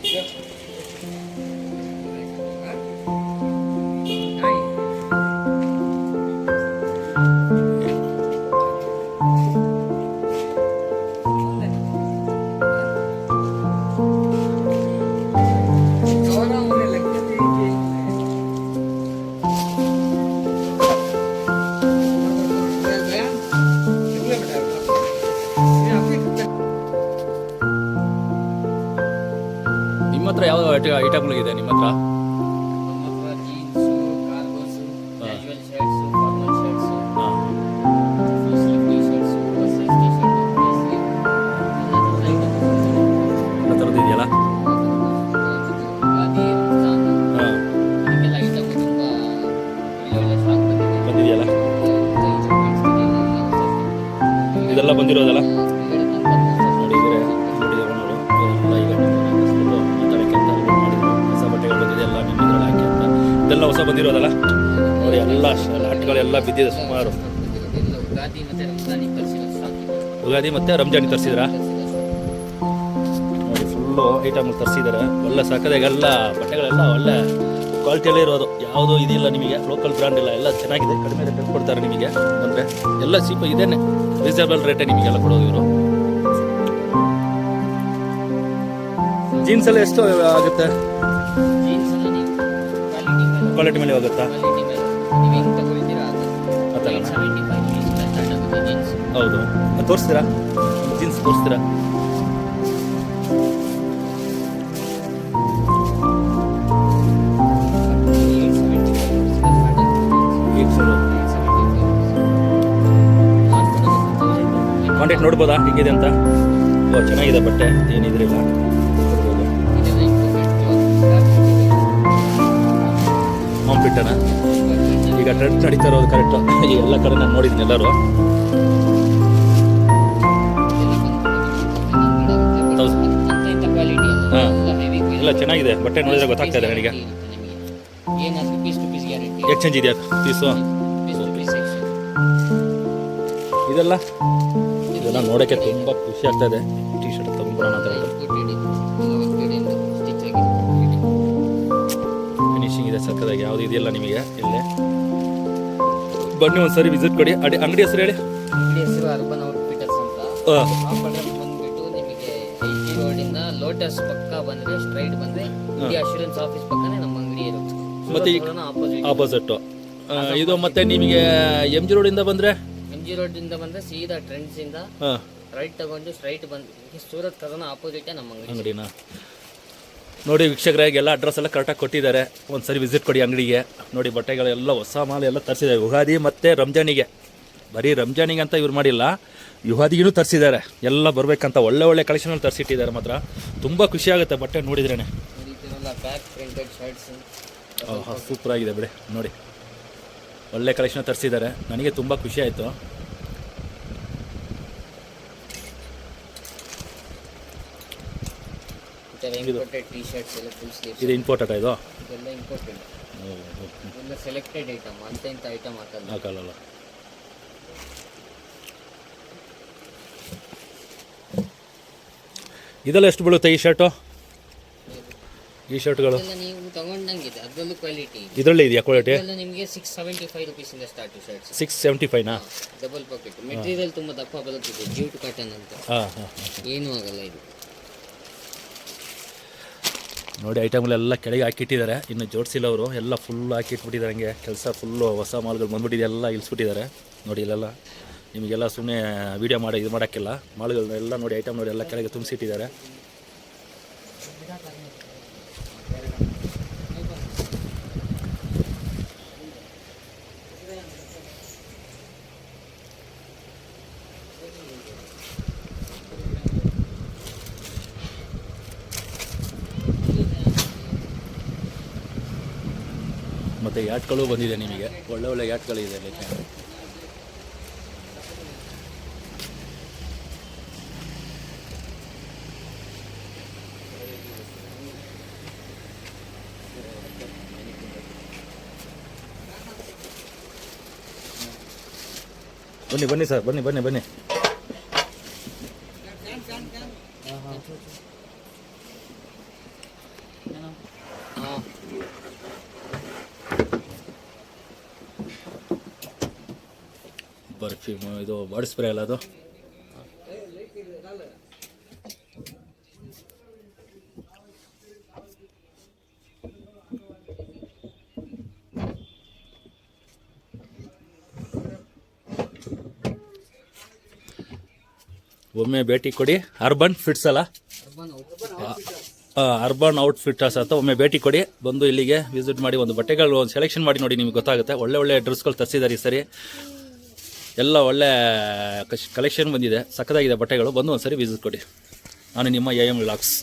ನಿಮ್ಮ ಹತ್ರ ಯಾವ ಐಟಮ್ಗಳಿದೆ ನಿಮ್ಮ ಹತ್ರ? ಇದೆಲ್ಲ ಬಂದಿರೋದಲ್ಲ ನೋಡಿದರೆ ಹೊಸ ಬಟ್ಟೆಗಳು ಬಂದಿದೆ ಎಲ್ಲ ನಿಮ್ಗೆ ಹಾಕಿ ಅಂತ ಇದೆಲ್ಲ ಹೊಸ ಬಂದಿರೋದಲ್ಲ ನೋಡಿ. ಎಲ್ಲ ಲಾಟ್ಗಳೆಲ್ಲ ಬಿದ್ದಿದೆ ಸುಮಾರು. ಯುಗಾದಿ ಮತ್ತೆ ರಂಜಾನಿ ತರಿಸಿದ್ರಾ ನೋಡಿ, ಫುಲ್ಲು ಐಟಮ್ ತರಿಸಿದ್ದಾರೆ. ಒಳ್ಳೆ ಸಾಕದಾಗೆಲ್ಲ ಬಟ್ಟೆಗಳೆಲ್ಲ ಒಳ್ಳೆ ಕ್ವಾಲಿಟಿಯಲ್ಲೇ ಇರೋದು, ಯಾವುದೂ ಇದಿಲ್ಲ ನಿಮಗೆ. ಲೋಕಲ್ ಬ್ರ್ಯಾಂಡ್ ಇಲ್ಲ, ಎಲ್ಲ ಚೆನ್ನಾಗಿದೆ. ಕಡಿಮೆ ರೇಟ್ ಕೊಡ್ತಾರೆ ನಿಮಗೆ. ಅಂದರೆ ಎಲ್ಲ ಚೀಪ್ ಇದೇನೆ, ರೀಸನಬಲ್ ರೇಟೇ ನಿಮಗೆಲ್ಲ ಕೊಡೋದು ಇವರು. ಜೀನ್ಸ್ ಎಲ್ಲ ಎಷ್ಟು ಆಗುತ್ತೆ? ಕ್ವಾಲಿಟಿ ಮೇಲೆ ಹೋಗುತ್ತಾ? ಹೌದು, ತೋರಿಸ್ತೀರಾ? ಜೀನ್ಸ್ ತೋರಿಸ್ತೀರಾ? ಕಾಂಟ್ಯಾಕ್ಟ್ ನೋಡ್ಬೋದಾ ಹೇಗಿದೆ ಅಂತ? ಓ, ಚೆನ್ನಾಗಿದೆ ಬಟ್ಟೆ, ಏನಿದ್ರಿಲ್ಲ. ಹೋಮ್ ಫಿಟ್ಟನ ಈಗ ಟ್ರೆಂಡ್ ನಡೀತಾ ಇರೋದು ಕರೆಕ್ಟು. ಈ ಎಲ್ಲ ಕಡೆ ನಾನು ನೋಡಿದ್ದೀನಿ ಎಲ್ಲರೂ. ಹಾಂ, ಎಲ್ಲ ಚೆನ್ನಾಗಿದೆ ಬಟ್ಟೆ ನೋಡಿದ್ರೆ ಗೊತ್ತಾಗ್ತಾ ಇದೆ ನನಗೆ. ಎಕ್ಸ್ಚೇಂಜ್ ಇದೆಯಾ ಪೀಸು? ಇದೆಲ್ಲ ನೋಡೋಕ್ಕೆ ತುಂಬ ಖುಷಿ ಆಗ್ತಾ ಇದೆ. ಟೀ ಶರ್ಟ್ ತಗೊಂಡ್ಬಿಡೋಣ ಅಂತ ಫಿನಿಶಿಂಗ್ ಇದೆ ಸಕ್ಕದಾಗಿ. ಯಾವುದು ಇದೆಯಲ್ಲ ನಿಮಗೆ ಇಲ್ಲೇ. ಬನ್ನಿ ಒಂದ್ಸರಿ ವಿಸಿಟ್ ಕೊಡಿ. ಅಂಗಡಿ ಹೆಸರು ಹೇಳಿ. ಅರ್ಬನ್ ಔಟ್ಫಿಟರ್ಸ್ ಅಂತ. ಬಂದ್ಬಿಟ್ಟು ನಿಮಗೆ ಐಟಿ ರೋಡಿಂದ ಲೋಟಸ್ ಪಕ್ಕ ಬಂದ್ರೆ ಸ್ಟ್ರೈಟ್ ಬಂದ್ರೆ ಇಂಡಿಯಾ ಅಶ್ಯೂರೆನ್ಸ್ ಆಫೀಸ್ ಪಕ್ಕನೇ ನಮ್ಮ ಅಂಗಡಿ ಇರುತ್ತೆ. ಮತ್ತೆ ಆಪೋಸಿಟ್ ಇದು. ಮತ್ತೆ ನಿಮಗೆ ಎಂ ಜಿ ರೋಡಿಂದ ಬಂದ್ರೆ ರೋಡಿಂದ ಬಂದ್ರೆ ಸೀದಾ ಟ್ರೆಂಡ್ಸ್ ಇಂದ ರೈಟ್ ತಗೊಂಡು ಸ್ಟ್ರೈಟ್ ಬಂದು ಸೂರತ್ ಕದನ ಆಪೋಸಿಟ್ ನಮ್ಮ ಅಂಗಡಿನ ನೋಡಿ. ವೀಕ್ಷಕರಾಗಿ ಎಲ್ಲ ಅಡ್ರೆಸ್ ಎಲ್ಲ ಕರೆಕ್ಟಾಗಿ ಕೊಟ್ಟಿದ್ದಾರೆ. ಒಂದ್ಸರಿ ವಿಸಿಟ್ ಕೊಡಿ ಅಂಗಡಿಗೆ. ನೋಡಿ ಬಟ್ಟೆಗಳೆಲ್ಲ ಹೊಸ ಮಾಲ್ ಎಲ್ಲ ತರಿಸಿದ್ದಾರೆ ಯುಗಾದಿ ಮತ್ತು ರಂಜಾನಿಗೆ. ಬರೀ ರಂಜಾನಿಗೆ ಅಂತ ಇವ್ರು ಮಾಡಿಲ್ಲ, ಯುಗಾದಿಗೂ ತರಿಸಿದ್ದಾರೆ. ಎಲ್ಲ ಬರಬೇಕಂತ ಒಳ್ಳೆ ಒಳ್ಳೆ ಕಲೆಕ್ಷನ್ ತರಿಸಿಟ್ಟಿದ್ದಾರೆ. ಮಾತ್ರ ತುಂಬ ಖುಷಿ ಆಗುತ್ತೆ ಬಟ್ಟೆ ನೋಡಿದ್ರೇ. ಸೂಪರ್ ಆಗಿದೆ ಬಿಡಿ. ನೋಡಿ ಒಳ್ಳೆ ಕಲೆಕ್ಷನ್ ತರಿಸಿದ್ದಾರೆ. ನನಗೆ ತುಂಬ ಖುಷಿ ಆಯಿತು. ಇದು ಇಂಪೋರ್ಟೆಡ್ ಇದು? ಇದೆಲ್ಲ ಇಂಪೋರ್ಟೆಡ್. ಇದೆಲ್ಲ ಸೆಲೆಕ್ಟೆಡ್ ಐಟಮ್, ಅಂತ ಇಂಥ ಐಟಮ್ ಹಾಕಲ್ಲ. ಇದೆಲ್ಲ ಎಷ್ಟು ಬೀಳುತ್ತೆ ಈ ಶರ್ಟು? ಈ ಶರ್ಟ್ಗಳು ನೀವು ತಗೊಂಡಂಗಿದೆ, ಅದರಲ್ಲೂ ಕ್ವಾಲಿಟಿ ಇದರಲ್ಲೇ ಇದೆಯಾ ಕ್ವಾಲಿಟಿ? ನಿಮಗೆ 675 ರೂಪೀಸಿಂದ ಸ್ಟಾರ್ಟ್ ಶರ್ಟ್ಸ್. 675ನಾ? ಡಬಲ್ ಪಾಕೆಟ್ ಮೆಟೀರಿಯಲ್ ತುಂಬ ದಪ್ಪ ಬರುತ್ತಿದೆ, ಜ್ಯೂಟ್ ಕಾಟನ್ ಅಂತ. ಏನೂ ಆಗಲ್ಲ ಇದು. ನೋಡಿ ಐಟಮ್ಗಳೆಲ್ಲ ಕೆಳಗೆ ಹಾಕಿಟ್ಟಿದ್ದಾರೆ, ಇನ್ನು ಜೋಡಿಸಿಲ್ಲ ಅವರು. ಎಲ್ಲ ಫುಲ್ ಹಾಕಿಟ್ಬಿಟ್ಟಿದ್ದಾರೆ. ಹಂಗೆ ಕೆಲಸ ಫುಲ್ಲು ಹೊಸ ಮಾಲ್ಗಳು ಬಂದ್ಬಿಟ್ಟಿದೆ, ಎಲ್ಲ ಇಳಿಸ್ಬಿಟ್ಟಿದ್ದಾರೆ. ನೋಡಿ ಇಲ್ಲೆಲ್ಲ ನಿಮಗೆಲ್ಲ ಸುಮ್ಮನೆ ವೀಡಿಯೋ ಮಾಡಿ ಇದು ಮಾಡೋಕ್ಕಿಲ್ಲ. ಮಾಲ್ಗಳನ್ನೆಲ್ಲ ನೋಡಿ ಐಟಮ್ ನೋಡಿ ಎಲ್ಲ ಕೆಳಗೆ ತುಂಬಿಸಿಟ್ಟಿದ್ದಾರೆ. ಮತ್ತು ಯಾಟ್ಗಳು ಬಂದಿದೆ ನಿಮಗೆ, ಒಳ್ಳೆ ಒಳ್ಳೆ ಯಾಟ್ಗಳಿದೆ ಅಲ್ಲಿ. ಬನ್ನಿ ಬನ್ನಿ ಸರ್, ಬನ್ನಿ ಬನ್ನಿ ಬನ್ನಿ. ಪರ್ಫ್ಯೂಮು ಇದು ಬಾಡಿ ಸ್ಪ್ರೇ ಅಲ್ಲ ಅದು. ಒಮ್ಮೆ ಭೇಟಿ ಕೊಡಿ. ಅರ್ಬನ್ ಫಿಟ್ಸ್ ಅಲ್ಲ, ಅರ್ಬನ್ ಔಟ್ಫಿಟ್ಟರ್ಸ್ ಅಂತ ಒಮ್ಮೆ ಭೇಟಿ ಕೊಡಿ. ಬಂದು ಇಲ್ಲಿಗೆ ವಿಸಿಟ್ ಮಾಡಿ, ಒಂದು ಬಟ್ಟೆಗಳು ಒಂದು ಸೆಲೆಕ್ಷನ್ ಮಾಡಿ ನೋಡಿ, ನಿಮ್ಗೆ ಗೊತ್ತಾಗುತ್ತೆ. ಒಳ್ಳೆ ಒಳ್ಳೆ ಡ್ರೆಸ್ಗಳು ತರಿಸಿದ್ದಾರೆ ಈ ಸರಿ, ಎಲ್ಲ ಒಳ್ಳೆ ಕಲೆಕ್ಷನ್ ಬಂದಿದೆ, ಸಕ್ಕದಾಗಿದೆ ಬಟ್ಟೆಗಳು. ಬಂದು ಒಂದು ಸರಿ ವಿಸಿಟ್ ಕೊಡಿ. ನಾನು ನಿಮ್ಮ AM ವ್ಲಾಗ್ಸ್.